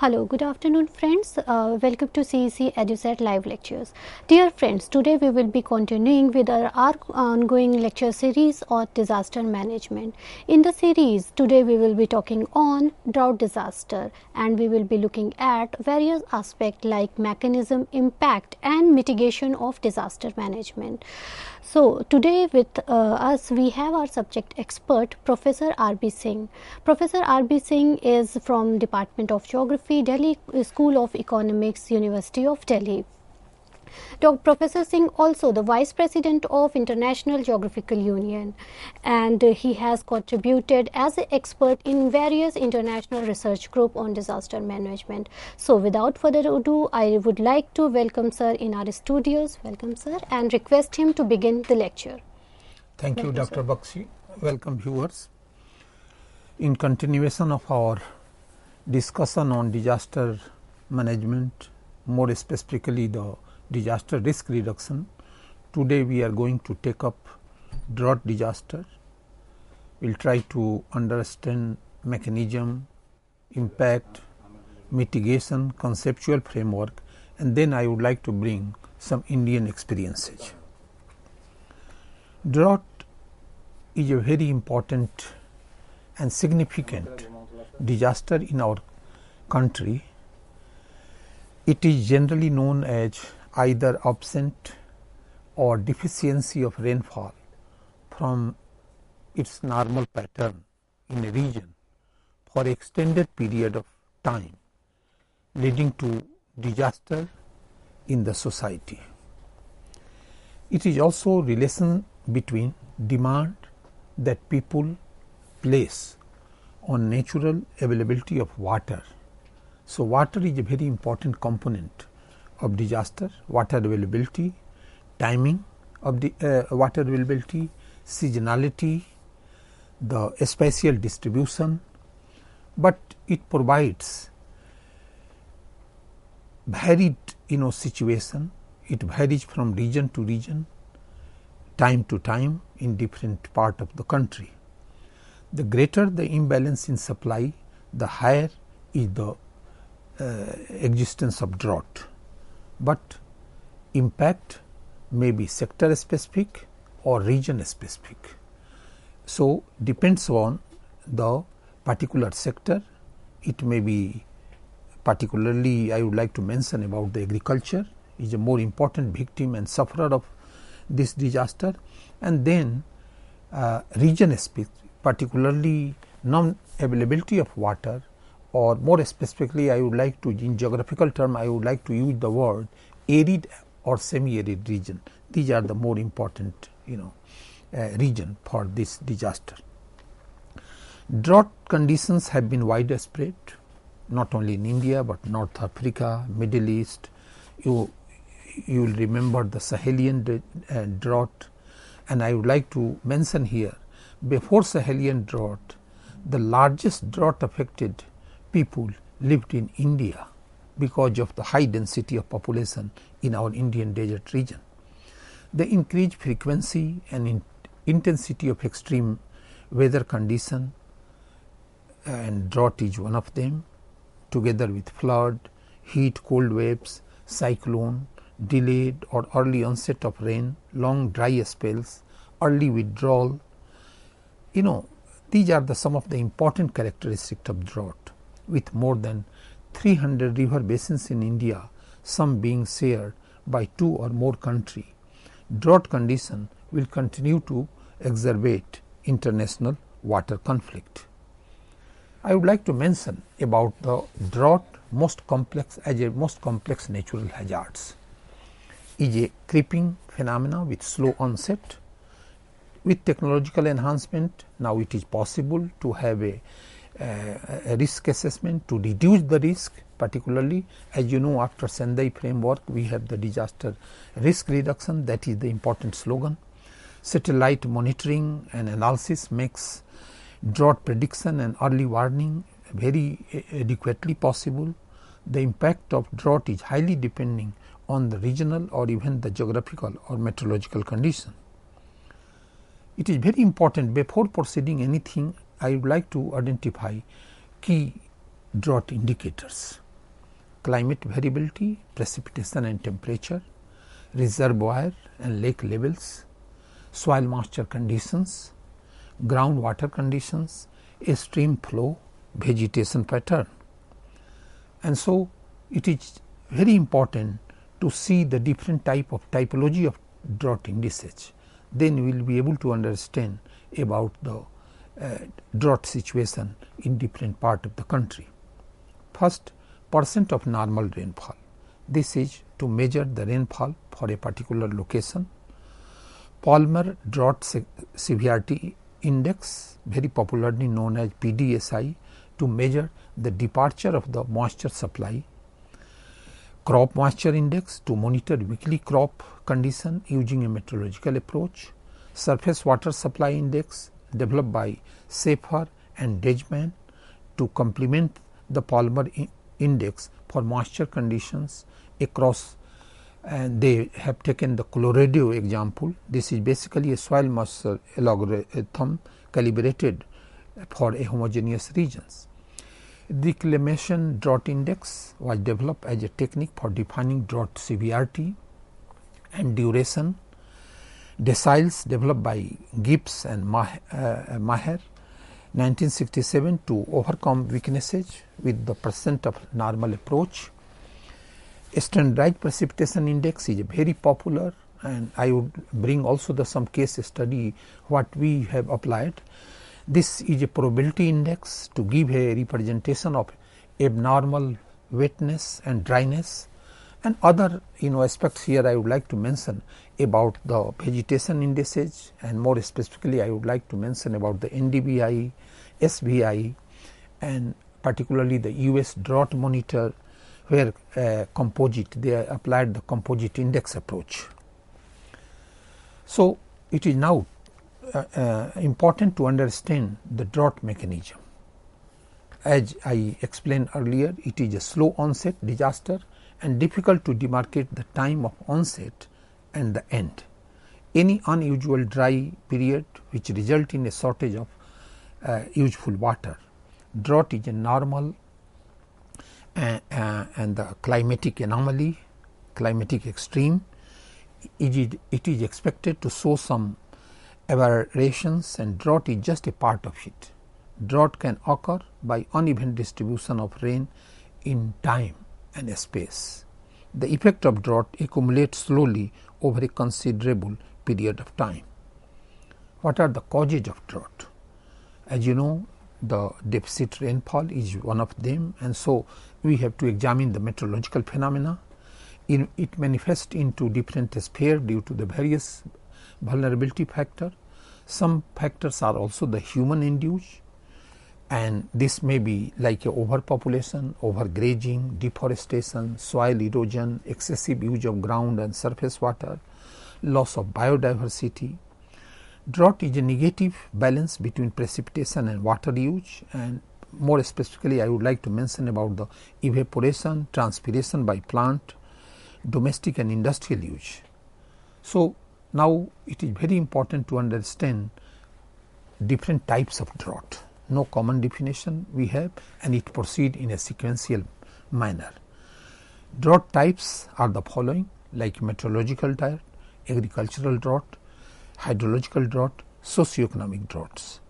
Hello, good afternoon friends. Welcome to CEC-UGC live lectures. Dear friends, today we will be continuing with our ongoing lecture series on disaster management. In the series, today we will be talking on drought disaster and we will be looking at various aspects like mechanism, impact and mitigation of disaster management. So, today with us we have our subject expert Professor R.B. Singh. Professor R.B. Singh is from Department of Geography, Delhi School of Economics, University of Delhi. Professor Singh also the Vice President of International Geographical Union, and he has contributed as an expert in various international research group on disaster management. So without further ado, I would like to welcome sir in our studios. Welcome sir, and request him to begin the lecture. Thank you, Dr. Bakshi. Welcome viewers. In continuation of our discussion on disaster management, more specifically the disaster risk reduction, today we are going to take up drought disaster. We will try to understand mechanism, impact, mitigation, conceptual framework, and then I would like to bring some Indian experiences. Drought is a very important and significant disaster in our country. It is generally known as either absent or deficiency of rainfall from its normal pattern in a region for extended period of time, leading to disaster in the society. It is also relation between demand that people place on natural availability of water. So, water is a very important component of disaster. Water availability, timing of the water availability, seasonality, the spatial distribution, but it provides varied situation. It varies from region to region, time to time in different part of the country. The greater the imbalance in supply, the higher is the existence of drought. But impact may be sector specific or region specific. So, depends on the particular sector. It may be particularly, I would like to mention about the agriculture is a more important victim and sufferer of this disaster, and then region specific, particularly non-availability of water, or more specifically I would like to, in geographical term, I would like to use the word arid or semi-arid region. These are the more important region for this disaster. Drought conditions have been widespread, not only in India but North Africa, Middle East. You will remember the Sahelian drought, and I would like to mention here, before Sahelian drought, the largest drought affected people lived in India because of the high density of population in our Indian desert region. The increased frequency and intensity of extreme weather condition, and drought is one of them, together with flood, heat, cold waves, cyclone, delayed or early onset of rain, long dry spells, early withdrawal. These are some of the important characteristics of drought. With more than 300 river basins in India, some being shared by 2 or more countries, drought condition will continue to exacerbate international water conflict. I would like to mention about the drought most complex natural hazards. Is a creeping phenomena with slow onset. With technological enhancement, now it is possible to have a risk assessment to reduce the risk, particularly as you know, after Sendai framework we have the disaster risk reduction, that is the important slogan. Satellite monitoring and analysis makes drought prediction and early warning very adequately possible. The impact of drought is highly depending on the regional or even the geographical or meteorological condition. It is very important, before proceeding anything, I would like to identify key drought indicators. climate variability, precipitation and temperature, reservoir and lake levels, soil moisture conditions, groundwater conditions, stream flow, vegetation pattern. And so, it is very important to see the different type of typology of drought indices. Then we will be able to understand about the drought situation in different part of the country. First, percent of normal rainfall. This is to measure the rainfall for a particular location. Palmer Drought Severity Index, very popularly known as PDSI, to measure the departure of the moisture supply. Crop Moisture Index to monitor weekly crop condition using a meteorological approach. Surface Water Supply Index developed by Schaefer and Dejman to complement the Palmer Index for moisture conditions across, and they have taken the Colorado example. This is basically a soil moisture algorithm calibrated for a homogeneous regions. Reclamation Drought Index was developed as a technique for defining drought severity and duration. Deciles developed by Gibbs and Maher 1967 to overcome weaknesses with the percent of normal approach. Standardized Precipitation Index is very popular, and I would bring also some case study what we have applied. This is a probability index to give a representation of abnormal wetness and dryness, and other aspects here I would like to mention about the vegetation indices, and more specifically I would like to mention about the NDVI, SVI, and particularly the US Drought Monitor, where they applied the composite index approach. So, it is now important to understand the drought mechanism. As I explained earlier, it is a slow onset disaster and difficult to demarcate the time of onset and the end. Any unusual dry period which result in a shortage of useful water. Drought is a normal and the climatic anomaly, climatic extreme. It is expected to show some aberrations, and drought is just a part of it. Drought can occur by uneven distribution of rain in time and space. The effect of drought accumulates slowly over a considerable period of time. What are the causes of drought? As you know, the deficit rainfall is one of them, and so we have to examine the meteorological phenomena. It manifests into different spheres due to the various vulnerability factor. Some factors are also the human induced, and this may be like a overpopulation, overgrazing, deforestation, soil erosion, excessive use of ground and surface water, loss of biodiversity. Drought is a negative balance between precipitation and water use, and more specifically I would like to mention about the evaporation, transpiration by plant, domestic and industrial use. So, now it is very important to understand different types of drought. No common definition we have, and it proceed in a sequential manner. Drought types are the following, like meteorological drought, agricultural drought, hydrological drought, socioeconomic droughts.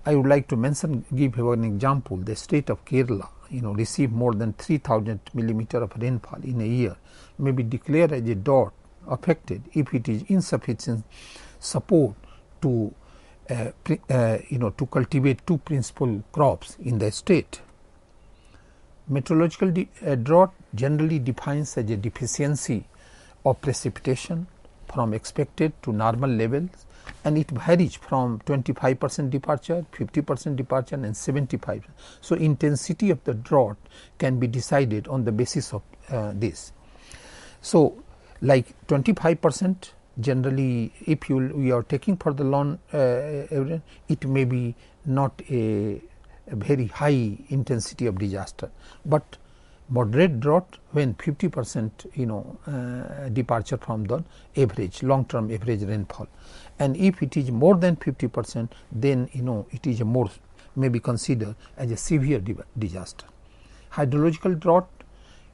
I would like to give an example. The state of Kerala, receive more than 3000 millimeter of rainfall in a year, may be declared as a drought affected if it is insufficient support to to cultivate two principal crops in the state. Meteorological drought generally defines as a deficiency of precipitation from expected to normal levels, and it varies from 25% departure, 50% departure and 75%. So, intensity of the drought can be decided on the basis of this. So, like 25% generally, if we are taking for the long it may be not a very high intensity of disaster, but moderate drought when 50% departure from the average long term average rainfall, and if it is more than 50%, then it is a more may be considered as a severe disaster. Hydrological drought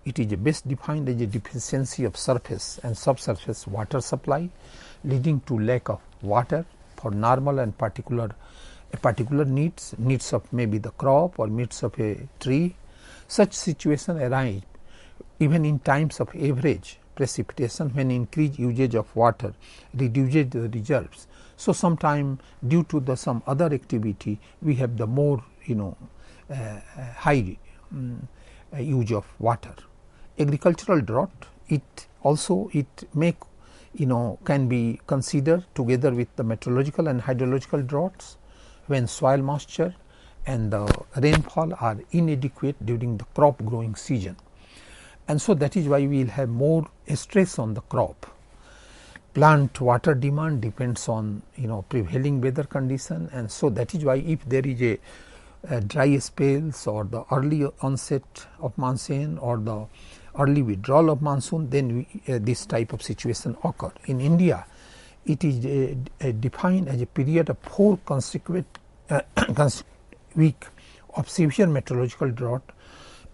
It is best defined as a deficiency of surface and subsurface water supply, leading to lack of water for normal and particular needs of maybe the crop or needs of a tree. Such situation arise even in times of average precipitation, when increased usage of water reduces the reserves. So, sometime due to the some other activity, we have the more high use of water. Agricultural drought, it can be considered together with the meteorological and hydrological droughts, when soil moisture and the rainfall are inadequate during the crop growing season. And so that is why we will have more stress on the crop. Plant water demand depends on prevailing weather condition, and so that is why if there is a dry spells or the early onset of monsoon or the early withdrawal of monsoon, then this type of situation occur. In India, it is defined as a period of 4 consecutive weeks of severe meteorological drought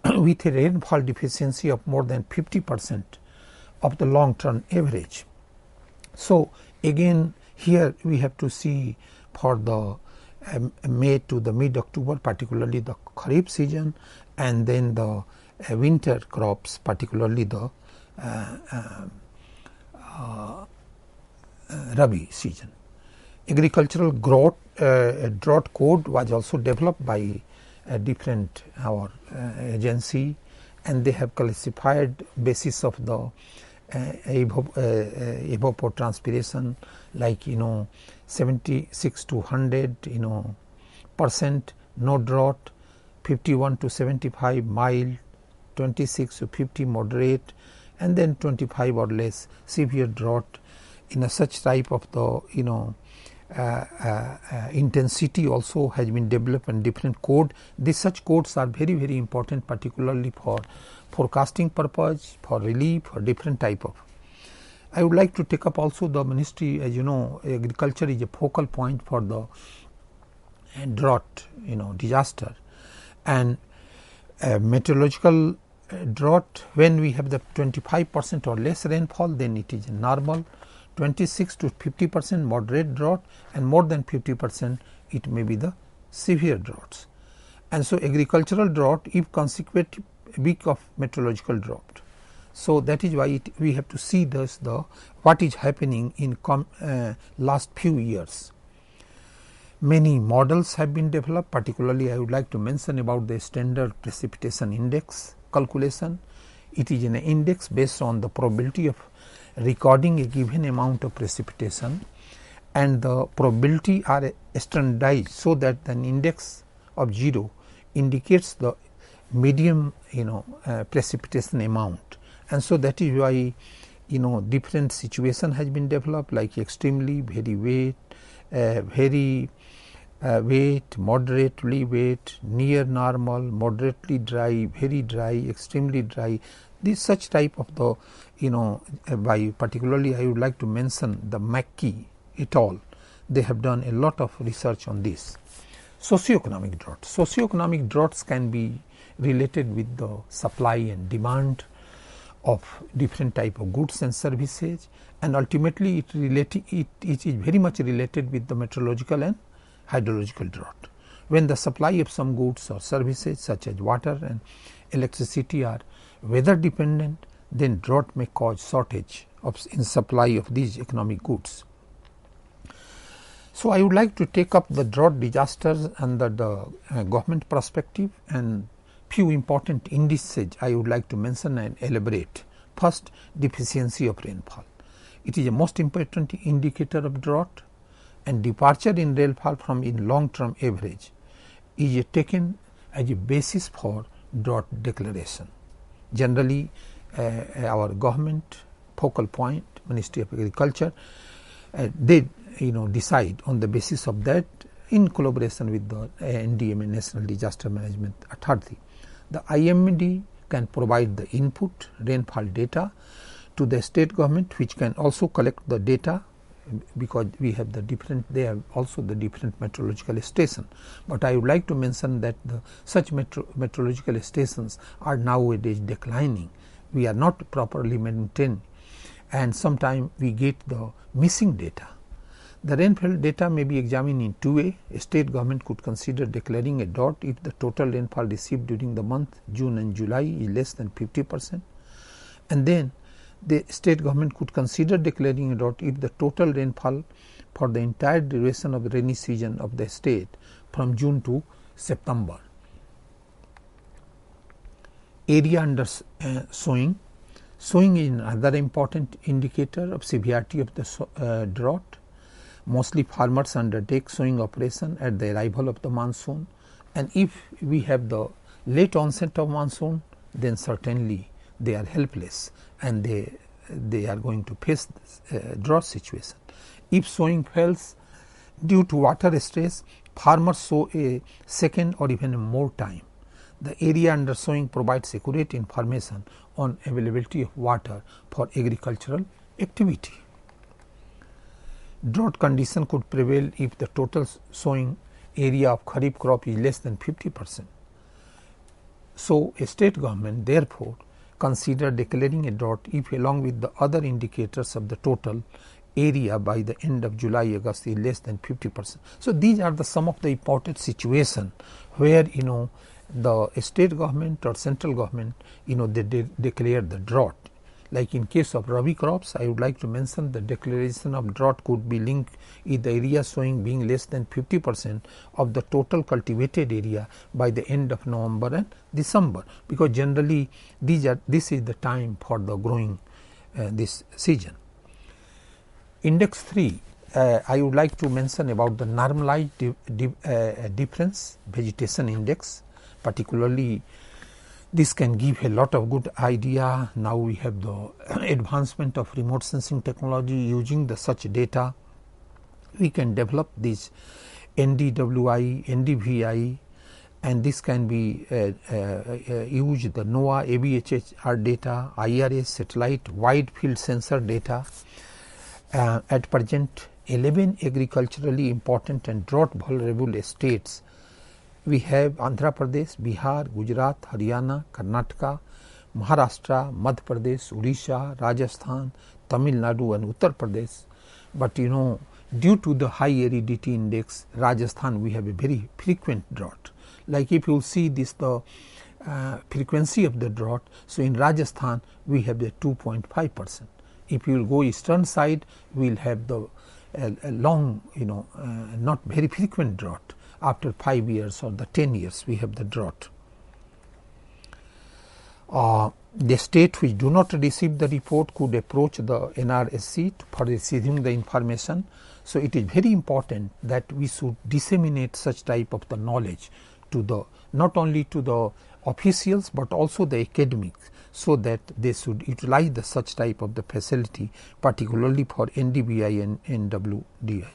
with a rainfall deficiency of more than 50% of the long term average. So, again here we have to see for the May to the mid October, particularly the Kharif season, and then the winter crops, particularly the Rabi season. Agricultural drought code was also developed by different our agency, and they have classified basis of the evapotranspiration like 76 to 100 percent no drought, 51 to 75 mild, 26 to 50 moderate, and then 25 or less severe drought. In a such type of the intensity also has been developed and different code. Such codes are very, very important, particularly for forecasting purpose, for relief, for different type of. I would like to take up also the ministry, as you know, agriculture is a focal point for the drought disaster, and meteorological drought, when we have the 25% or less rainfall, then it is normal. 26 to 50% moderate drought, and more than 50% it may be the severe droughts. And so agricultural drought if consecutive week of meteorological drought. So that is why we have to see this what is happening in last few years. Many models have been developed, particularly I would like to mention about the standard precipitation index calculation. It is an index based on the probability of recording a given amount of precipitation, and the probability are standardized so that an index of 0 indicates the medium precipitation amount. And so that is why different situation has been developed, like extremely very wet, moderately wet, near normal, moderately dry, very dry, extremely dry. This such type of the by particularly I would like to mention the Mackey et al. They have done a lot of research on this. Socioeconomic drought. Socioeconomic droughts can be related with the supply and demand of different type of goods and services, and ultimately it is very much related with the meteorological and hydrological drought. When the supply of some goods or services such as water and electricity are weather dependent, then drought may cause shortage in supply of these economic goods. So, I would like to take up the drought disasters under the government perspective, and few important indices I would like to mention and elaborate. First, deficiency of rainfall. It is a most important indicator of drought, and departure in rainfall from long term average is taken as a basis for drought declaration. Generally, our government focal point, Ministry of Agriculture, they decide on the basis of that in collaboration with the NDMA, National Disaster Management Authority. The IMD can provide the input rainfall data to the state government, which can also collect the data because we have the different, they have also the different meteorological station. But I would like to mention that such meteorological stations are nowadays declining. We are not properly maintained, and sometimes we get the missing data. The rainfall data may be examined in two ways. A state government could consider declaring a drought if the total rainfall received during the month June and July is less than 50%, and then the state government could consider declaring a drought if the total rainfall for the entire duration of the rainy season of the state from June to September. Area under sowing. Sowing is another important indicator of severity of the drought. Mostly farmers undertake sowing operation at the arrival of the monsoon, and if we have the late onset of monsoon, then certainly they are helpless and they are going to face this drought situation. If sowing fails due to water stress, farmers sow a second or even more time. The area under sowing provides accurate information on availability of water for agricultural activity. Drought condition could prevail if the total sowing area of kharif crop is less than 50%. So, a state government therefore consider declaring a drought if, along with the other indicators of the total area by the end of July, August is less than 50%. So, these are some of the important situations where the state government or central government they declare the drought. Like in case of Rabi crops, I would like to mention the declaration of drought could be linked with the area sowing being less than 50% of the total cultivated area by the end of November and December, because generally this is the time for the growing this season. Index 3, I would like to mention about the normalized difference vegetation index. Particularly, this can give a lot of good idea. Now we have the advancement of remote sensing technology. Using such data, we can develop this NDWI, NDVI, and this can be used the NOAA, ABHHR data, IRS satellite wide field sensor data. At present, 11 agriculturally important and drought vulnerable states. We have Andhra Pradesh, Bihar, Gujarat, Haryana, Karnataka, Maharashtra, Madhya Pradesh, Odisha, Rajasthan, Tamil Nadu and Uttar Pradesh. But due to the high aridity index, Rajasthan we have a very frequent drought. Like if you see this the frequency of the drought, so in Rajasthan we have the 2.5%. If you will go eastern side, we will have the a long not very frequent drought. After 5 years or the 10 years we have the drought. The state which do not receive the report could approach the NRSC for receiving the information. So, it is very important that we should disseminate such type of the knowledge to the not only to the officials, but also the academics, so that they should utilize such type of the facility, particularly for NDVI and NWDI.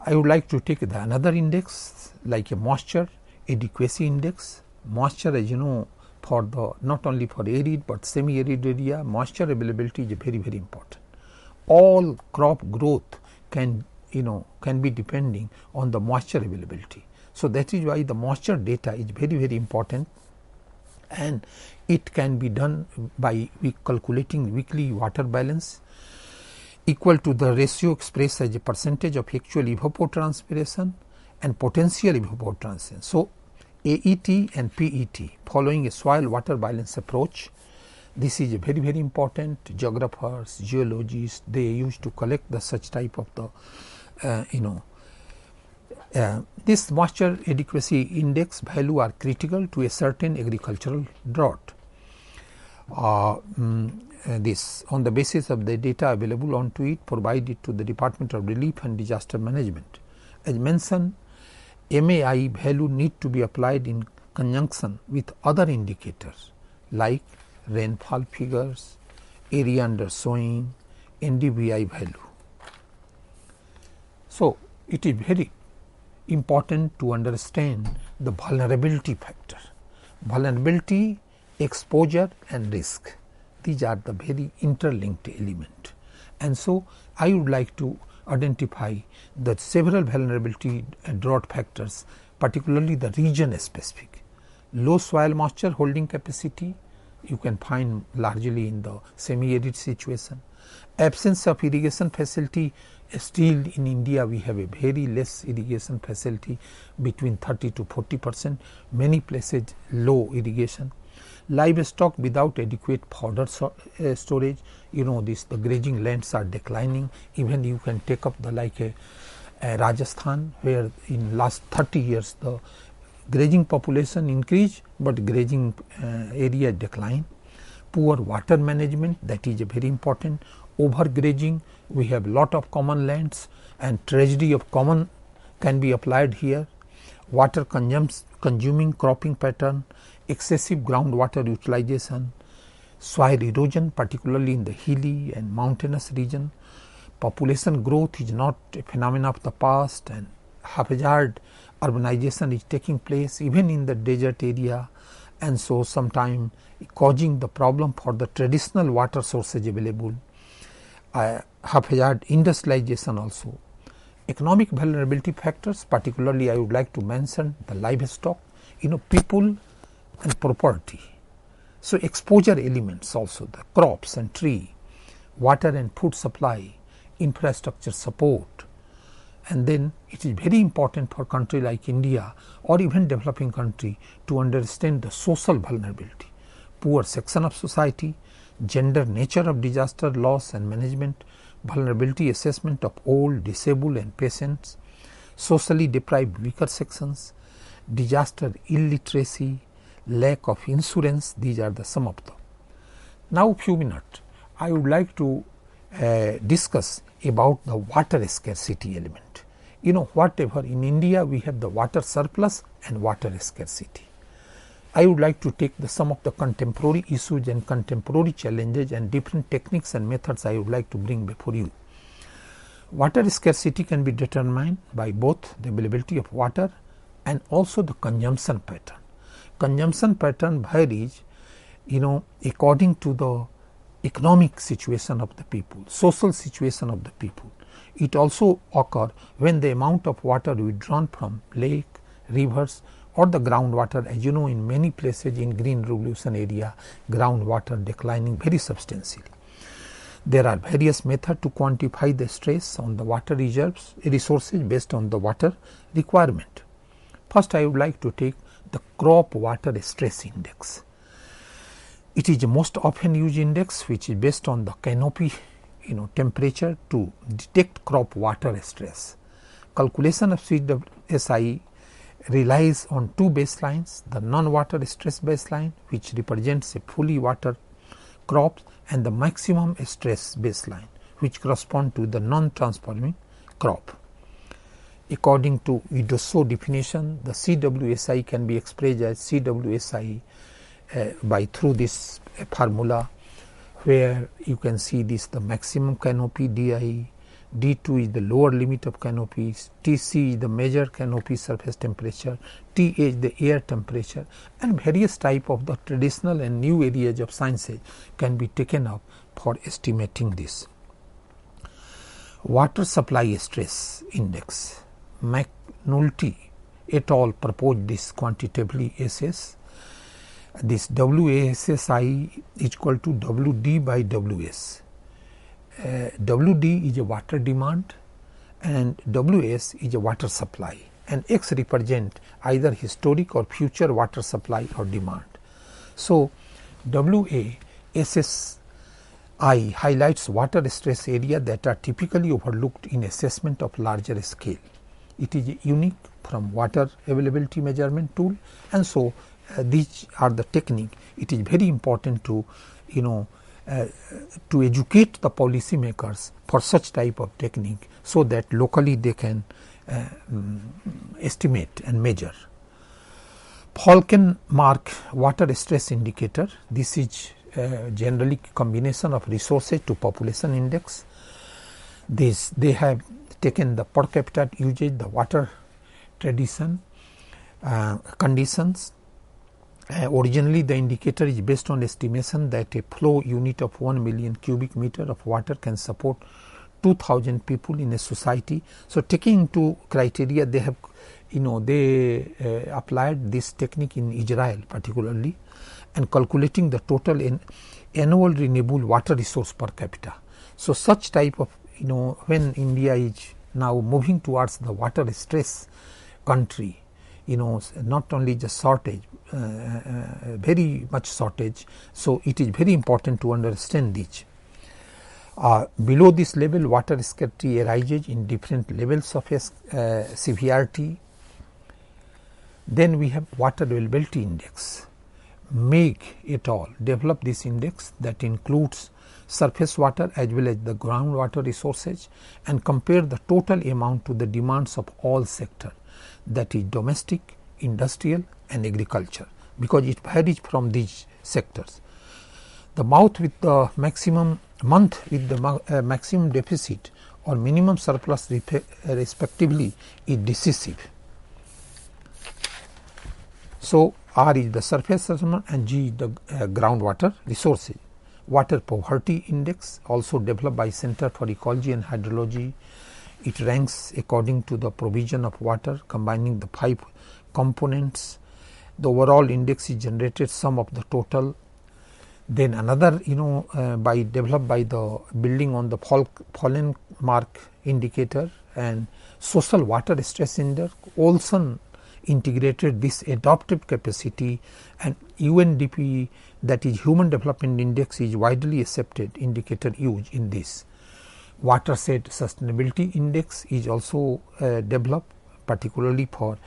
I would like to take another index like a moisture adequacy index. Moisture, as you know, for the not only for arid but semi-arid area, moisture availability is very important. All crop growth can be depending on the moisture availability. So, that is why the moisture data is very important, and it can be done by calculating weekly water balance equal to the ratio expressed as a percentage of actual evapotranspiration and potential evapotranspiration. So, AET and PET following a soil water balance approach. This is a very important. Geographers, geologists, they used to collect such type of the this moisture adequacy index value are critical to a certain agricultural drought. This on the basis of the data available onto it provided to the Department of Relief and Disaster Management. As mentioned, MAI value need to be applied in conjunction with other indicators like rainfall figures, area under sowing, NDVI value. So, it is very important to understand the vulnerability factor. Vulnerability, exposure and risk, these are the very interlinked element, And so, I would like to identify the several vulnerability drought factors, particularly the region specific. Low soil moisture holding capacity you can find largely in the semi-arid situation. Absence of irrigation facility, still in India we have a very less irrigation facility, between 30 to 40%, many places low irrigation. Livestock without adequate fodder storage, the grazing lands are declining. Even you can take up the like a Rajasthan, where in last 30 years the grazing population increased, but grazing area decline. Poor water management, that is very important. Overgrazing, we have lot of common lands, and tragedy of common can be applied here. Water consuming cropping pattern, excessive groundwater utilization, soil erosion, particularly in the hilly and mountainous region. Population growth is not a phenomenon of the past, and haphazard urbanization is taking place even in the desert area, and so sometimes causing the problem for the traditional water sources available. Haphazard industrialization also. Economic vulnerability factors, particularly I would like to mention the livestock, people and property. So, exposure elements also, the crops and tree, water and food supply, infrastructure support. And then it is very important for country like India or even developing country to understand the social vulnerability, poor section of society, gender nature of disaster loss and management, vulnerability assessment of old, disabled and patients, socially deprived weaker sections, disaster illiteracy, lack of insurance. These are the some of them. Now, few minutes I would like to discuss about the water scarcity element. Whatever in India we have the water surplus and water scarcity. I would like to take some of the contemporary issues and contemporary challenges and different techniques and methods I would like to bring before you. Water scarcity can be determined by both the availability of water and also the consumption pattern. Consumption pattern varies, according to the economic situation of the people, social situation of the people. It also occurs when the amount of water withdrawn from lake, rivers or the groundwater, as you know, in many places in green revolution area, groundwater declining very substantially. There are various methods to quantify the stress on the water resources based on the water requirement. First, I would like to take the crop water stress index. It is the most often used index, which is based on the canopy temperature to detect crop water stress. Calculation of CEC-UGC relies on two baselines, the non-water stress baseline, which represents a fully water crops, and the maximum stress baseline, which correspond to the non-transforming crop. According to UGC definition, the CEC-UGC can be expressed as CEC-UGC through this formula, where you can see this the maximum canopy DI, D2 is the lower limit of canopies, TC is the measured canopy surface temperature, TA is the air temperature, and various type of the traditional and new areas of sciences can be taken up for estimating this. Water supply stress index, McNulty et al. Proposed this quantitatively assess. This WASSI is equal to WD by WS. WD is a water demand and WS is a water supply, and X represent either historic or future water supply or demand. So, WASSI highlights water stress area that are typically overlooked in assessment of larger scale. It is unique from water availability measurement tool, and so these are the technique. It is very important to to educate the policy makers for such type of technique, so that locally they can estimate and measure. Falcon mark water stress indicator. This is generally combination of resources to population index. They have taken the per capita usage, the water tradition, conditions, Originally, the indicator is based on estimation that a flow unit of 1 million cubic meter of water can support 2000 people in a society. So, taking into criteria, they have they applied this technique in Israel particularly, and calculating the total annual renewable water resource per capita. So, such type of when India is now moving towards the water stress country, not only just shortage, very much shortage. So, it is very important to understand this. Below this level, water scarcity arises in different levels of severity. Then we have water availability index. Meg et al. Develop this index that includes surface water as well as the groundwater resources and compare the total amount to the demands of all sectors, that is domestic, industrial and agriculture, because it varies from these sectors. The month with the maximum deficit or minimum surplus respectively is decisive. So, R is the surface reservoir and G is the groundwater resources. Water poverty index, also developed by Center for Ecology and Hydrology. It ranks according to the provision of water, combining the 5 components. The overall index is generated sum of the total. Then another developed by the building on the fallen mark indicator and social water stress index. Olson integrated this adaptive capacity, and UNDP, that is Human Development Index, is widely accepted indicator used in this. Watershed Sustainability Index is also developed particularly for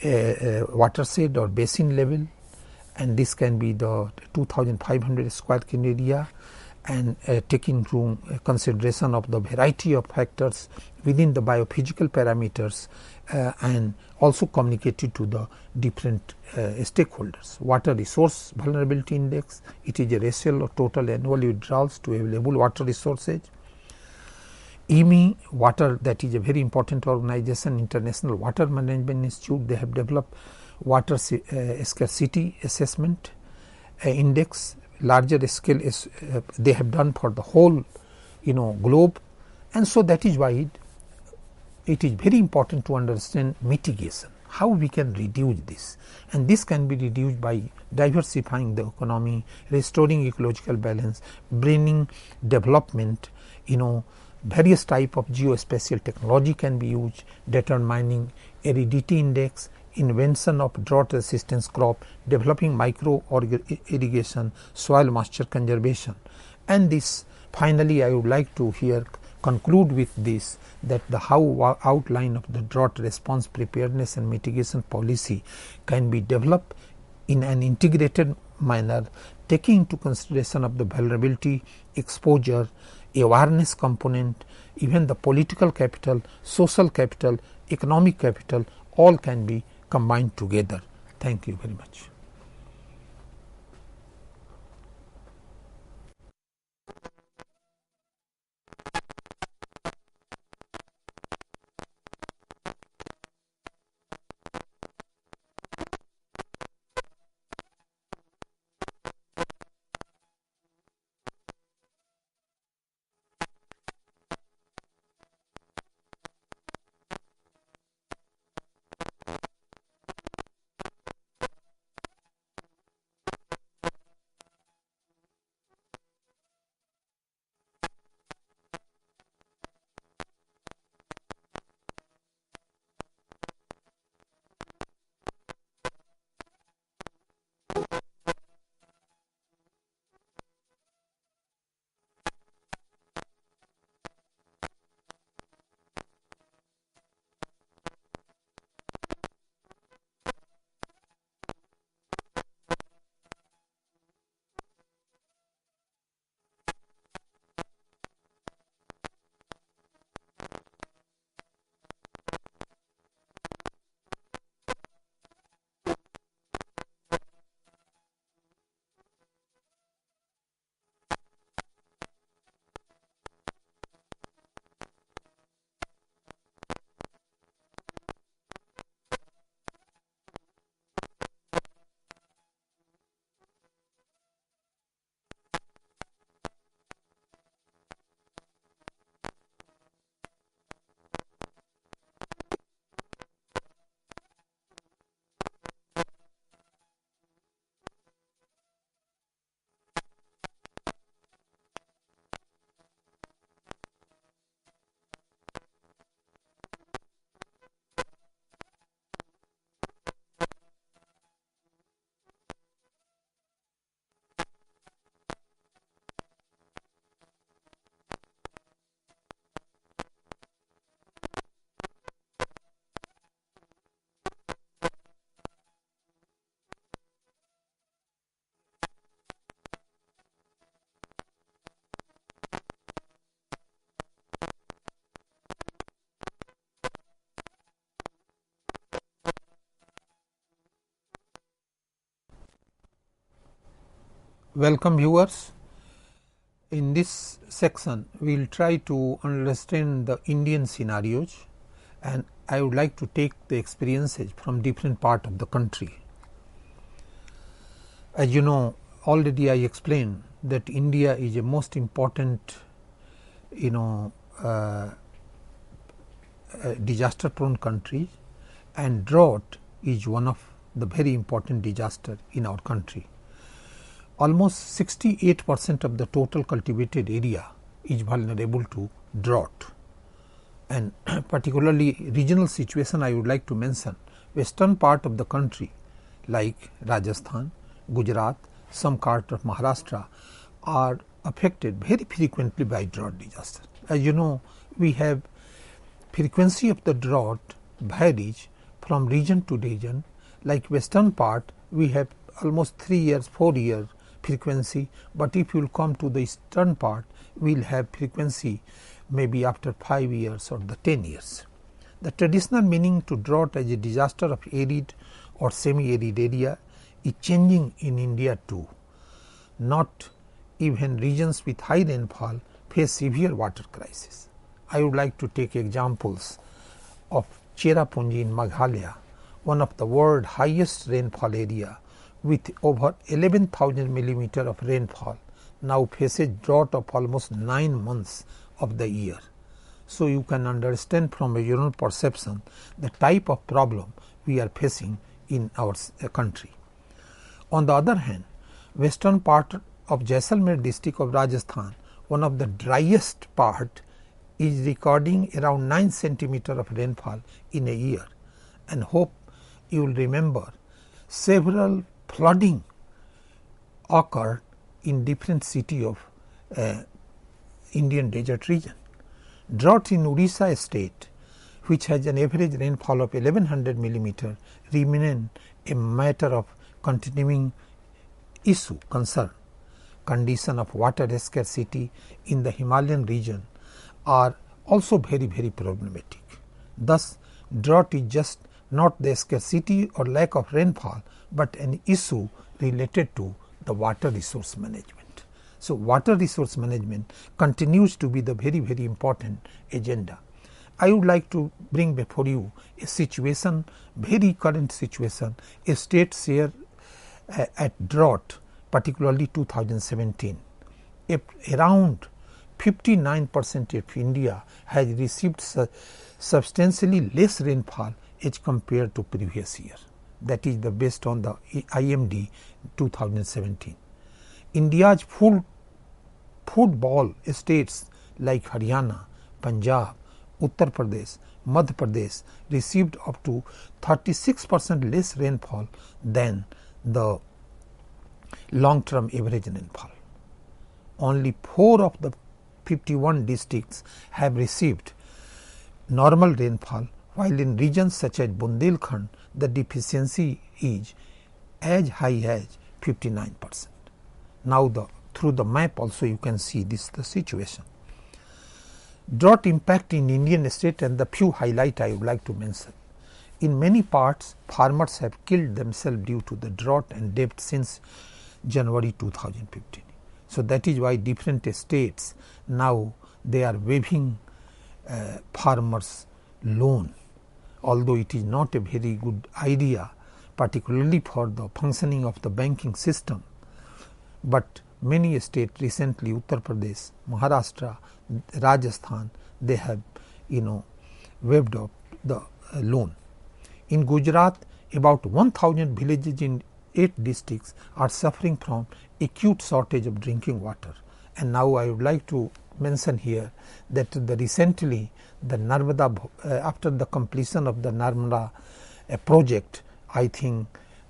watershed or basin level, and this can be the 2500 square kilometer area, and taking into consideration of the variety of factors within the biophysical parameters and also communicated to the different stakeholders. Water Resource Vulnerability Index, it is a ratio of total annual withdrawals to available water resources. EMI water, that is a very important organization, International Water Management Institute, they have developed water scarcity assessment index. Larger scale is they have done for the whole globe, and so that is why it is very important to understand mitigation, how we can reduce this, and this can be reduced by diversifying the economy, restoring ecological balance, bringing development. Various type of geospatial technology can be used, determining aridity index, invention of drought resistance crop, developing micro irrigation, soil moisture conservation. And this finally I would like to here conclude with this, that the how outline of the drought response preparedness and mitigation policy can be developed in an integrated manner, taking into consideration of the vulnerability, exposure, awareness component, even the political capital, social capital, economic capital, all can be combined together. Thank you very much. Welcome viewers. In this section, we will try to understand the Indian scenarios, and I would like to take the experiences from different part of the country. As you know, already I explained that India is a most important, disaster prone country, and drought is one of the very important disaster in our country. Almost 68% of the total cultivated area is vulnerable to drought, and particularly regional situation I would like to mention. Western part of the country like Rajasthan, Gujarat, some part of Maharashtra are affected very frequently by drought disaster. As you know, we have frequency of the drought varies from region to region. Like western part, we have almost 3 years, 4 years frequency, but if you will come to the eastern part, we will have frequency maybe after 5 years or the 10 years. The traditional meaning to drought as a disaster of arid or semi-arid area is changing in India too. Not even regions with high rainfall face severe water crisis. I would like to take examples of Cherrapunji in Meghalaya, one of the world highest rainfall area with over 11,000 millimeter of rainfall, now faces drought of almost 9 months of the year. So you can understand from a general perception the type of problem we are facing in our country. On the other hand, western part of Jaisalmer district of Rajasthan, one of the driest part, is recording around 9 centimeter of rainfall in a year, and hope you will remember several flooding occurred in different city of Indian desert region. Drought in Odisha state, which has an average rainfall of 1100 millimeter, remain a matter of continuing issue concern. Condition of water scarcity in the Himalayan region are also very problematic. Thus, drought is just not the scarcity or lack of rainfall, but an issue related to the water resource management. So, water resource management continues to be the very important agenda. I would like to bring before you a situation, very current situation, a state share at drought, particularly 2017. Around 59% of India has received substantially less rainfall as compared to previous year. That is the based on the IMD 2017. India's football states like Haryana, Punjab, Uttar Pradesh, Madhya Pradesh received up to 36% less rainfall than the long-term average rainfall. Only 4 of the 51 districts have received normal rainfall, while in regions such as Bundelkhand, the deficiency is as high as 59%. Now, through the map also you can see this the situation. Drought impact in Indian state, and the few highlight I would like to mention. In many parts, farmers have killed themselves due to the drought and debt since January 2015. So, that is why different states now they are waiving farmers loan, although it is not a very good idea, particularly for the functioning of the banking system. But many states recently, Uttar Pradesh, Maharashtra, Rajasthan, they have waived off the loan. In Gujarat, about 1,000 villages in 8 districts are suffering from acute shortage of drinking water. And now I would like to mention here that recently the Narmada, after the completion of the Narmada project, I think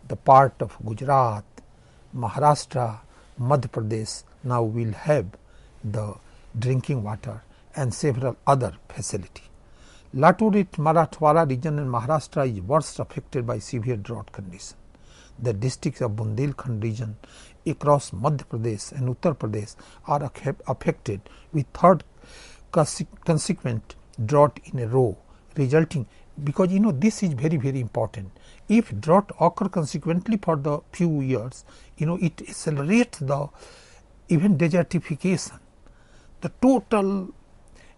the part of Gujarat, Maharashtra, Madhya Pradesh now will have the drinking water and several other facility. Laturit Marathwada region in Maharashtra is worst affected by severe drought condition. The districts of Bundelkhand region across Madhya Pradesh and Uttar Pradesh are affected with third consequent drought in a row, resulting because this is very, very important. If drought occur consequently for the few years, it accelerates the even desertification, the total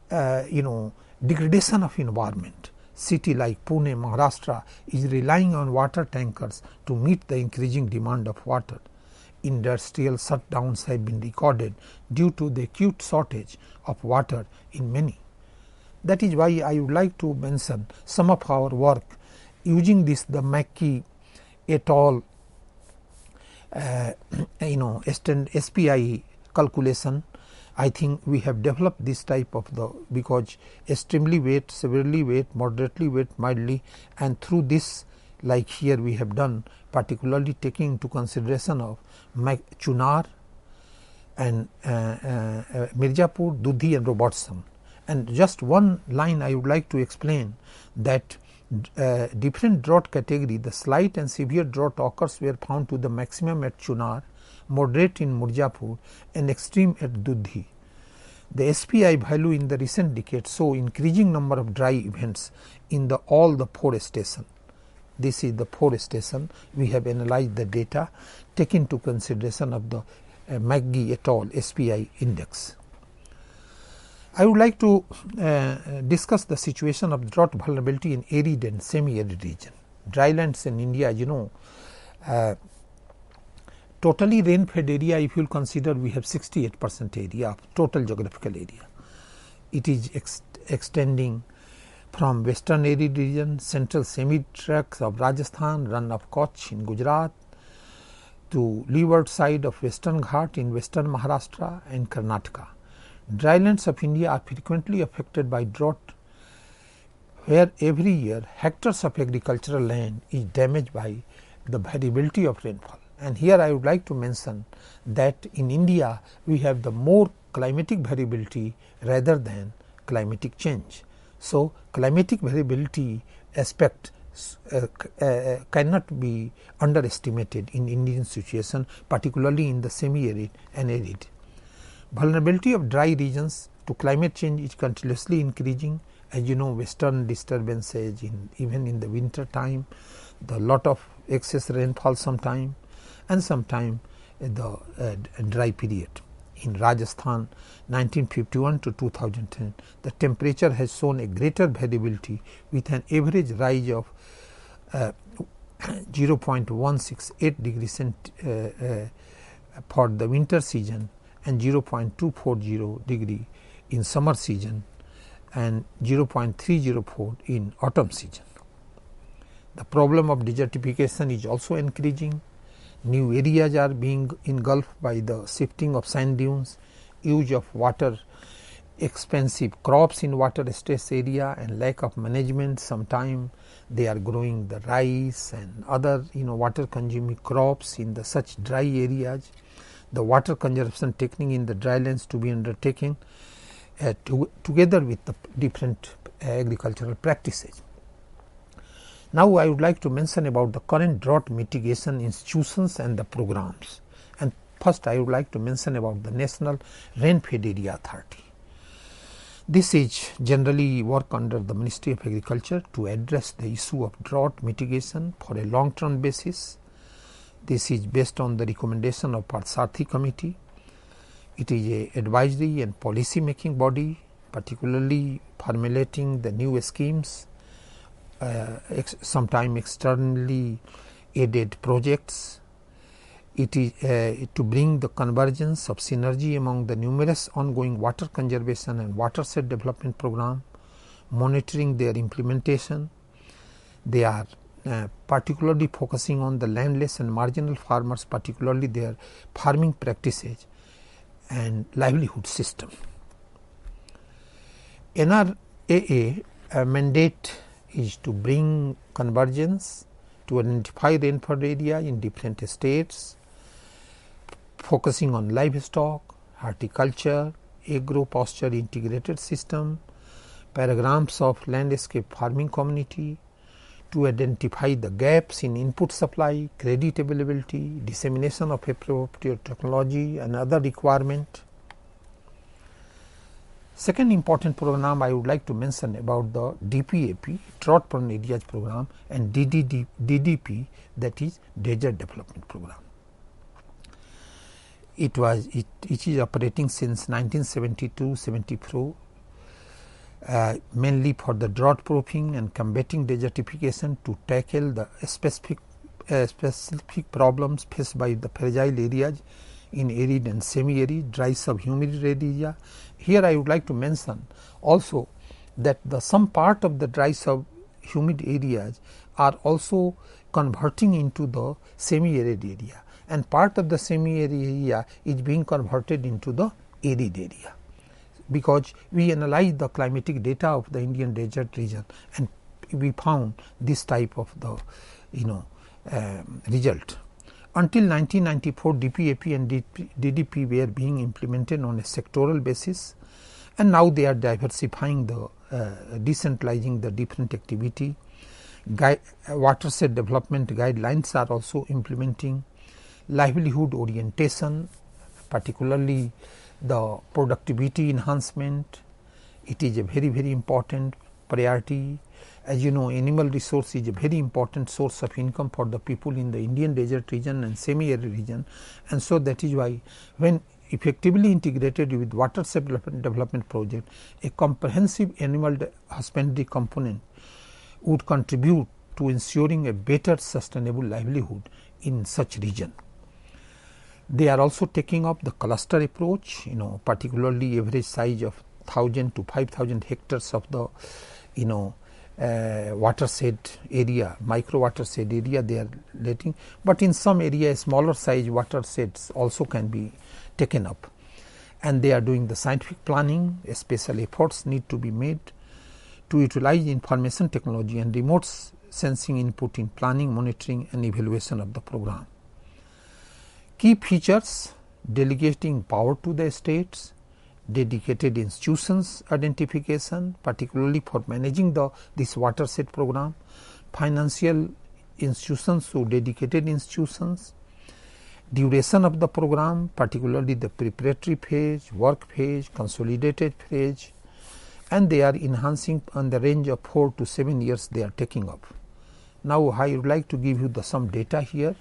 degradation of environment. City like Pune, Maharashtra is relying on water tankers to meet the increasing demand of water. Industrial shutdowns have been recorded due to the acute shortage of water in many. That is why I would like to mention some of our work using the Mackey et al. SPI calculation. I think we have developed this type of because extremely wet, severely wet, moderately wet, mildly, and through this, like here we have done, particularly taking into consideration of Chunar and Mirzapur, Dudhi and Robertson. And just one line I would like to explain that different drought category, the slight and severe drought occurs were found to the maximum at Chunar, moderate in Mirzapur and extreme at Dudhi. The SPI value in the recent decades show increasing number of dry events in all the 4 stations. This is the 4 station. We have analyzed the data, taken into consideration of the Maggi et al. SPI index. I would like to discuss the situation of drought vulnerability in arid and semi-arid region. Drylands in India, totally rain-fed area, if you will consider, we have 68% area of total geographical area. It is extending from western arid region, central semi-tracts of Rajasthan, run of Kutch in Gujarat, to leeward side of western Ghat in western Maharashtra and Karnataka. Drylands of India are frequently affected by drought, where every year hectares of agricultural land is damaged by the variability of rainfall. And here I would like to mention that in India we have the more climatic variability rather than climatic change. So, climatic variability aspect cannot be underestimated in Indian situation, particularly in the semi-arid and arid. Vulnerability of dry regions to climate change is continuously increasing. As you know, western disturbances even in the winter time, the lot of excess rainfall sometime, and sometime the dry period. In Rajasthan 1951 to 2010, the temperature has shown a greater variability with an average rise of 0.168 degrees for the winter season and 0.240 degree in summer season and 0.304 in autumn season. The problem of desertification is also increasing. New areas are being engulfed by the shifting of sand dunes, use of water, expensive crops in water stress area and lack of management. Sometimes they are growing the rice and other water consuming crops in the such dry areas. The water conservation technique in the drylands to be undertaken together with the different agricultural practices. Now, I would like to mention about the current drought mitigation institutions and the programs. And first, I would like to mention about the National Rain-Fed Area Authority. This is generally work under the Ministry of Agriculture to address the issue of drought mitigation for a long-term basis. This is based on the recommendation of Parsathi Committee. It is a advisory and policy making body, particularly formulating the new schemes, sometime externally aided projects. It is to bring the convergence of synergy among the numerous ongoing water conservation and watershed development program, monitoring their implementation. They are particularly focusing on the landless and marginal farmers, particularly their farming practices and livelihood system. NRAA mandate is to bring convergence to identify rainfall area in different states, focusing on livestock, horticulture, agro-pasture integrated system, paragrams of landscape farming community, to identify the gaps in input supply, credit availability, dissemination of appropriate technology and other requirement. Second important program I would like to mention about the DPAP, Drought Prone Areas Program, and DDP, that is Desert Development Program. It is operating since 1972-74, mainly for the drought proofing and combating desertification to tackle the specific problems faced by the fragile areas in arid and semi-arid, dry sub-humid area. Here I would like to mention also that some part of the dry sub-humid areas are also converting into the semi-arid area, and part of the semi-arid area is being converted into the arid area, because we analyzed the climatic data of the Indian desert region and we found this type of the result. Until 1994, DPAP and DDP were being implemented on a sectoral basis, and now they are diversifying the decentralizing the different activity. Watershed development guidelines are also implementing. Livelihood orientation, particularly the productivity enhancement, it is a very important priority. As you know, animal resource is a very important source of income for the people in the Indian desert region and semi-arid region, and so that is why when effectively integrated with watershed development project, a comprehensive animal husbandry component would contribute to ensuring a better sustainable livelihood in such region. They are also taking up the cluster approach, particularly average size of 1,000 to 5,000 hectares of the watershed area, micro watershed area they are letting, but in some areas smaller size watersheds also can be taken up, and they are doing the scientific planning. Special efforts need to be made to utilize information technology and remote sensing input in planning, monitoring and evaluation of the program. Key features: delegating power to the states, dedicated institutions identification, particularly for managing this watershed program, financial institutions, so dedicated institutions, duration of the program, particularly the preparatory phase, work phase, consolidated phase, and they are enhancing on the range of 4 to 7 years they are taking up. Now I would like to give you some data here.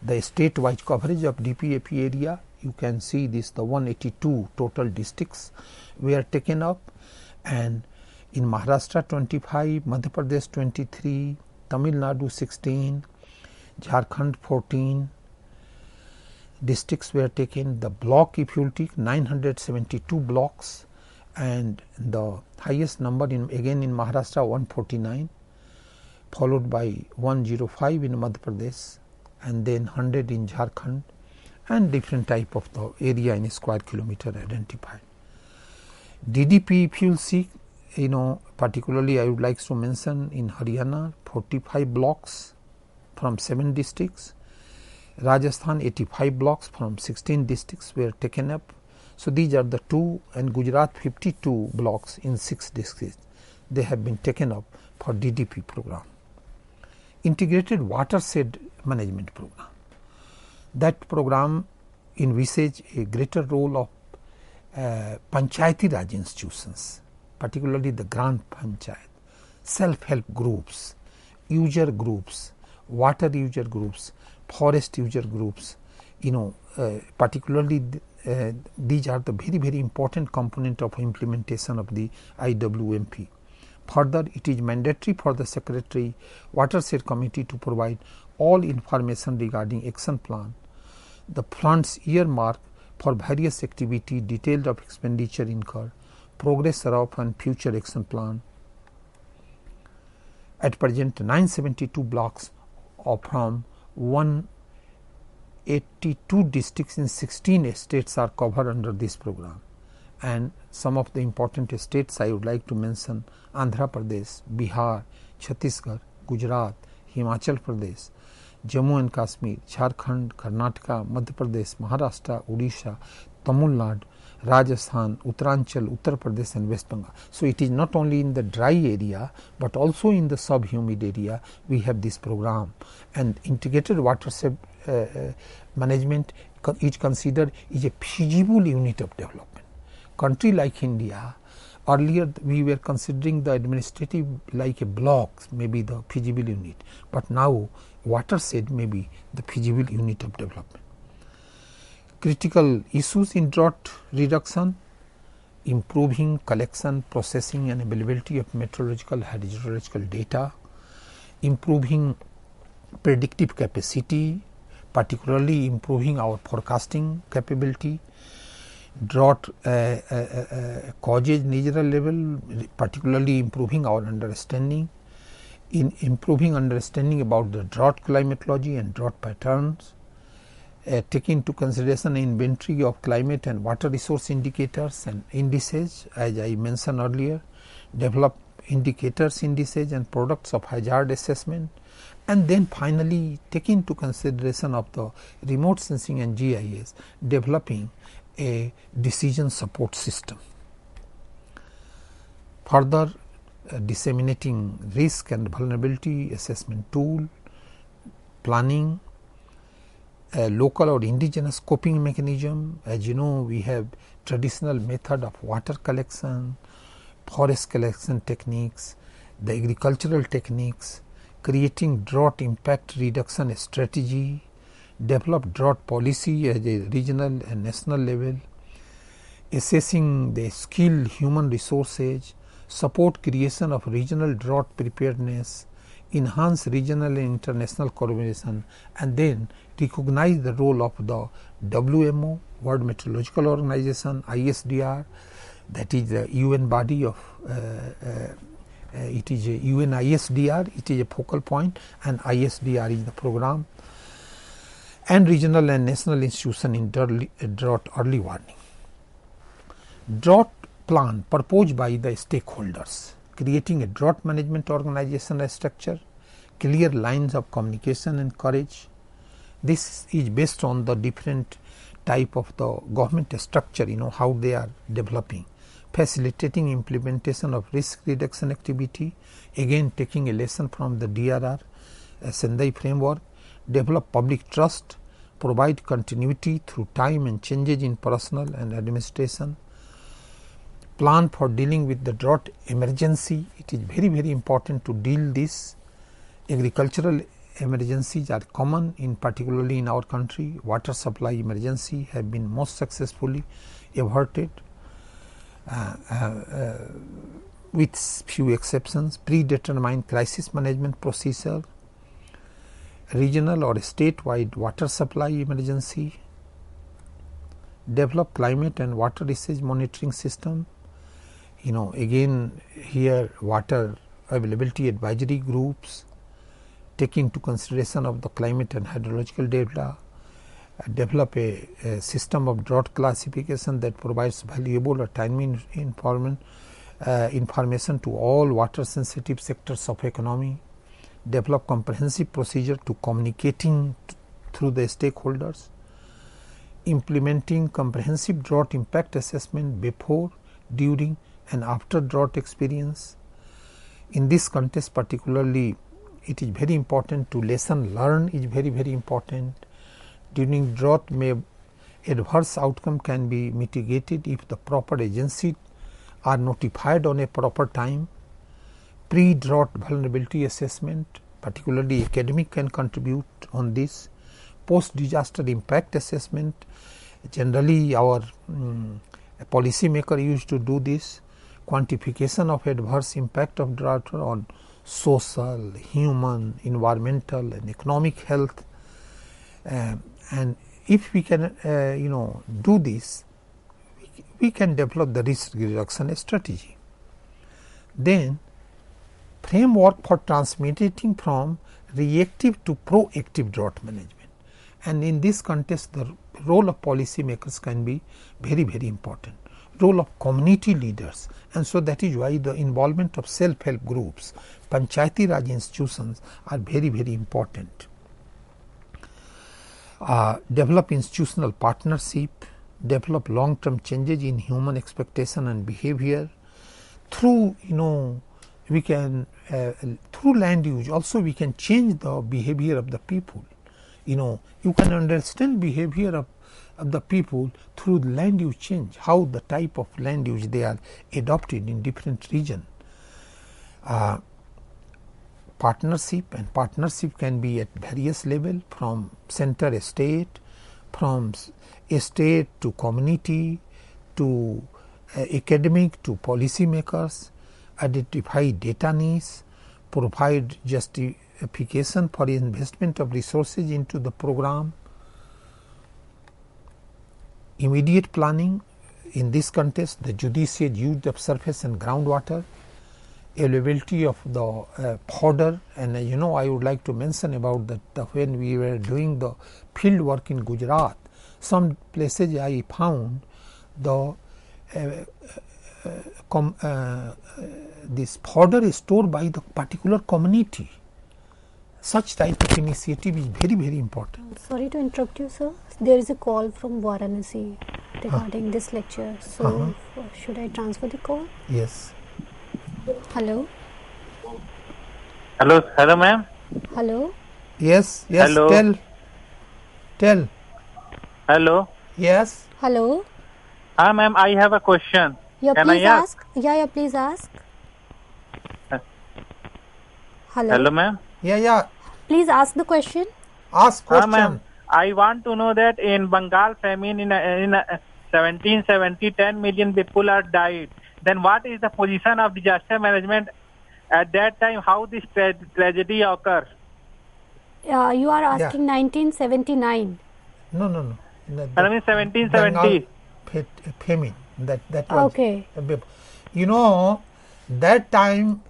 The state-wise coverage of DPAP area, you can see this, the 182 total districts were taken up, and in Maharashtra 25, Madhya Pradesh 23, Tamil Nadu 16, Jharkhand 14 districts were taken. The block, if you will take 972 blocks, and the highest number again in Maharashtra 149, followed by 105 in Madhya Pradesh, and then 100 in Jharkhand, and different type of the area in square kilometer identified. DDP, if you will see, particularly I would like to mention in Haryana 45 blocks from 7 districts, Rajasthan 85 blocks from 16 districts were taken up. So these are the 2, and Gujarat 52 blocks in 6 districts they have been taken up for DDP program. Integrated watershed management program. That program envisages a greater role of Panchayati Raj institutions, particularly the Grand Panchayat, self-help groups, user groups, water user groups, forest user groups, particularly these are the very important component of implementation of the IWMP. Further, it is mandatory for the Secretary Watershed Committee to provide all information regarding action plan, the funds earmarked for various activity, detail of expenditure incurred, progress thereof and future action plan. At present, 972 blocks from 182 districts in 16 states are covered under this program. And some of the important states I would like to mention: Andhra Pradesh, Bihar, Chhattisgarh, Gujarat, Himachal Pradesh, Jammu and Kashmir, Jharkhand, Karnataka, Madhya Pradesh, Maharashtra, Odisha, Tamil Nadu, Rajasthan, Uttaranchal, Uttar Pradesh and West Bengal. So it is not only in the dry area, but also in the sub-humid area we have this program, and integrated watershed management is considered is a feasible unit of development. Country like India, Earlier we were considering the administrative like a block, maybe the feasible unit, but now watershed may be the feasible unit of development. Critical issues in drought reduction: improving collection, processing and availability of meteorological hydrological data, improving predictive capacity, particularly improving our forecasting capability, drought causes natural level, particularly improving our understanding, in improving understanding about the drought climatology and drought patterns, taking into consideration inventory of climate and water resource indicators and indices, as I mentioned earlier, develop indicators, indices and products of hazard assessment, and then finally taking into consideration of the remote sensing and GIS, developing a decision support system. Further, disseminating risk and vulnerability assessment tool, planning, local or indigenous coping mechanism. As you know, we have traditional method of water collection, forest collection techniques, the agricultural techniques, creating drought impact reduction strategy, develop drought policy at a regional and national level, assessing the skilled human resources, support creation of regional drought preparedness, enhance regional and international collaboration, and then recognize the role of the WMO, World Meteorological Organization, ISDR, that is the UN body of it is a UN ISDR, it is a focal point, and ISDR is the program, and regional and national institution in drought early warning. Drought plan proposed by the stakeholders, creating a drought management organization structure, clear lines of communication and courage. This is based on the different type of the government structure, how they are developing, facilitating implementation of risk reduction activity, again taking a lesson from the DRR, Sendai framework, develop public trust, provide continuity through time and changes in personnel and administration, plan for dealing with the drought emergency. It is very, very important to deal this. Agricultural emergencies are common, in particularly in our country. Water supply emergency have been most successfully averted with few exceptions. Predetermined crisis management procedure, regional or statewide water supply emergency, develop climate and water research monitoring system. Again here water availability advisory groups, taking into consideration of the climate and hydrological data, develop a system of drought classification that provides valuable or timely information to all water sensitive sectors of economy, develop comprehensive procedure to communicating through the stakeholders, implementing comprehensive drought impact assessment before, during and after drought experience. In this context particularly, it is very important to lesson learn is very, very important. During drought, adverse outcome can be mitigated if the proper agencies are notified on a proper time. Pre-drought vulnerability assessment, particularly academic can contribute on this. Post-disaster impact assessment, generally our policy maker used to do this. Quantification of adverse impact of drought on social, human, environmental and economic health, and if we can do this, we can develop the risk reduction strategy. Then framework for transmitting from reactive to proactive drought management, and in this context the role of policy makers can be very, very important, role of community leaders, and so that is why the involvement of self-help groups, Panchayati Raj institutions are very, very important. Develop institutional partnership, develop long-term changes in human expectation and behavior through we can through land use also we can change the behavior of the people. you can understand behavior of the people through land use change, how the type of land use they are adopted in different region. Partnership can be at various level, from center state, from state to community to academic to policy makers, identify data needs, provide justification for investment of resources into the program, immediate planning. In this context, the judicious use of surface and groundwater, availability of the fodder, and I would like to mention about that when we were doing the field work in Gujarat, some places I found the this fodder is stored by the particular community. Such type of initiative is very, very important. Sorry to interrupt you, sir. There is a call from Varanasi regarding this lecture. So, should I transfer the call? Yes. Hello. Hello, ma'am. Hello. Yes. Hello. Tell. Hello. Yes. Hello. Ma'am, I have a question. Yeah, Can please I ask? Yeah, please ask. Hello. Hello, ma'am. Yeah. Please ask the question. Ask question. Ma'am, I want to know that in Bengal famine in 1770, 10 million people are died. Then what is the position of disaster management at that time? How this tragedy occurs? You are asking 1979. No. I mean 1770. Famine. That was Okay. That time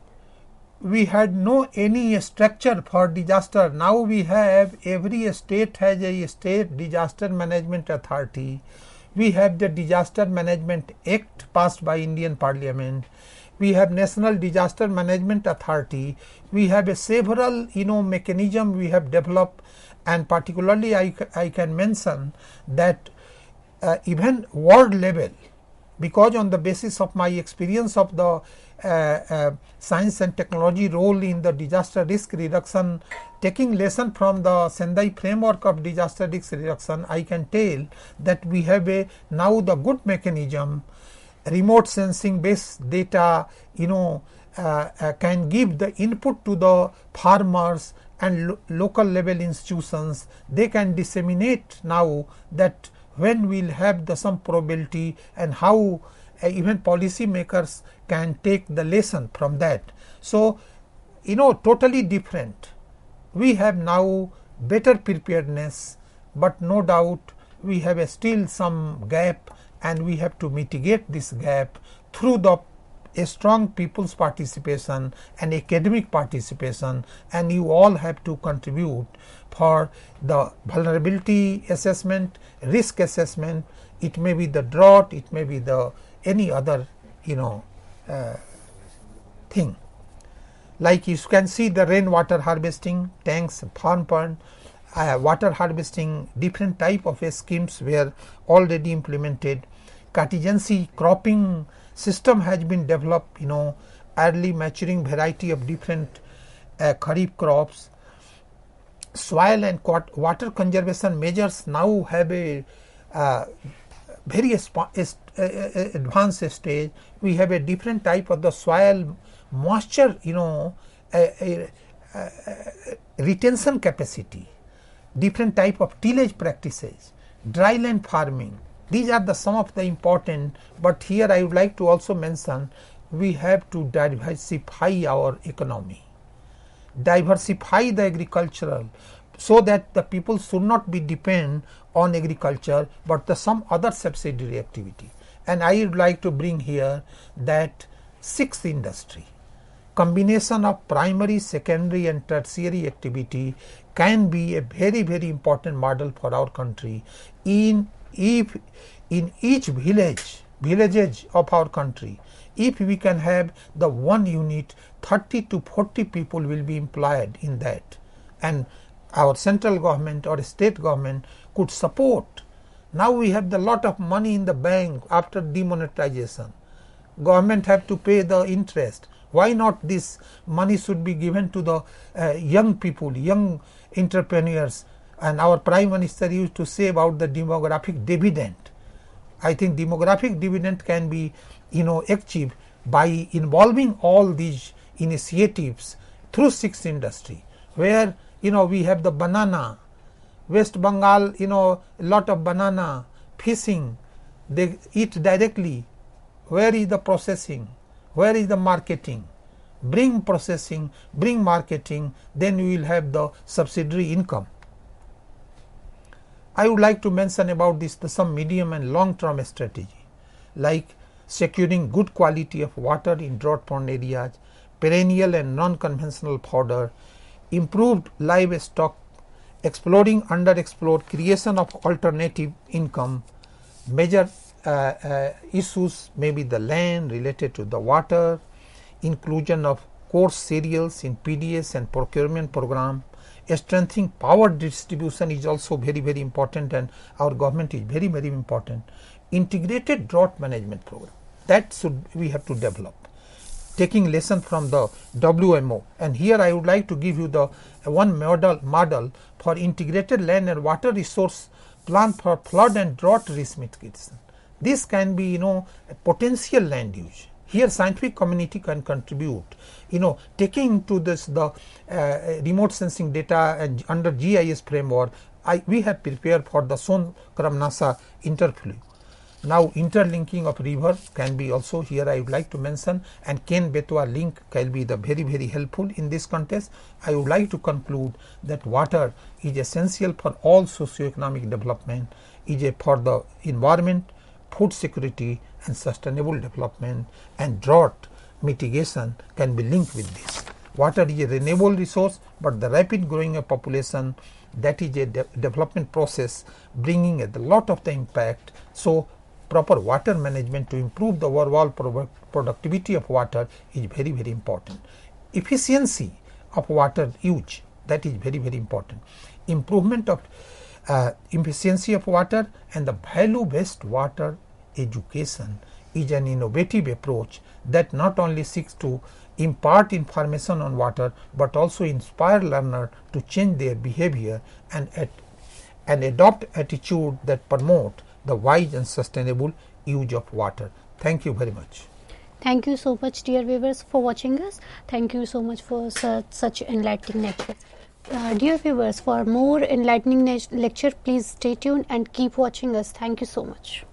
we had no any structure for disaster. Now we have, every state has a state disaster management authority. We have the Disaster Management Act passed by Indian Parliament. We have National Disaster Management Authority. We have a several mechanism we have developed, and particularly I can mention that even world level, because on the basis of my experience of the science and technology role in the disaster risk reduction, taking lesson from the Sendai framework of disaster risk reduction, I can tell that we have now the good mechanism, remote sensing based data, can give the input to the farmers and local level institutions. They can disseminate now that when we will have some probability, and how even policy makers can take the lesson from that. So, totally different. We have now better preparedness, but no doubt we have still some gap, and we have to mitigate this gap through a strong people's participation and academic participation, and you all have to contribute for the vulnerability assessment, risk assessment. It may be the drought, it may be the any other thing. Like you can see the rainwater harvesting tanks, farm pond, water harvesting, different type of schemes were already implemented. Contingency cropping system has been developed, early maturing variety of different kharif crops. Soil and water conservation measures now have a very advanced stage. We have a different type of the soil moisture, retention capacity, different type of tillage practices, dryland farming. These are some of the important, but here I would like to also mention we have to diversify our economy, diversify the agricultural, so that the people should not be depend on agriculture, but some other subsidiary activity. And I would like to bring here that sixth industry, combination of primary, secondary and tertiary activity can be a very, very important model for our country. In each villages of our country, if we can have the one unit, 30 to 40 people will be employed in that, and our central government or state government could support. Now we have the lot of money in the bank after demonetization. Government have to pay the interest. Why not this money should be given to the young people, young entrepreneurs, and our Prime Minister used to say about the demographic dividend. I think demographic dividend can be achieved by involving all these initiatives through 6 industry, where we have the banana, West Bengal, a lot of banana, fishing, they eat directly. Where is the processing? Where is the marketing? Bring processing, bring marketing, then we will have the subsidiary income. I would like to mention about this some medium and long term strategy, like securing good quality of water in drought prone areas, perennial and non-conventional fodder, improved livestock, exploring underexplored, creation of alternative income, major issues maybe the land related to the water, inclusion of coarse cereals in PDS and procurement program, strengthening power distribution is also very, very important, and our government is very, very important. Integrated drought management program, that should we have to develop, taking lesson from the WMO. And here I would like to give you the one model for integrated land and water resource plan for flood and drought risk mitigation. This can be a potential land use. Here scientific community can contribute, taking into this the remote sensing data and under GIS framework. We have prepared for the Son-Karam-NASA interflow. Now interlinking of river can be also here I would like to mention, and Ken-Betwa link can be the very, very helpful in this context. I would like to conclude that water is essential for all socio-economic development, is for the environment, food security and sustainable development, and drought mitigation can be linked with this. Water is a renewable resource, but the rapid growing of population, that is a development process bringing a lot of the impact. So proper water management to improve the overall productivity of water is very, very important. Efficiency of water use, that is very, very important. Improvement of efficiency of water and the value based water education is an innovative approach that not only seeks to impart information on water, but also inspire learner to change their behavior and adopt attitude that promote the wise and sustainable use of water. Thank you very much. Thank you so much, dear viewers, for watching us. Thank you so much for such enlightening lecture. Dear viewers, for more enlightening lecture, please stay tuned and keep watching us. Thank you so much.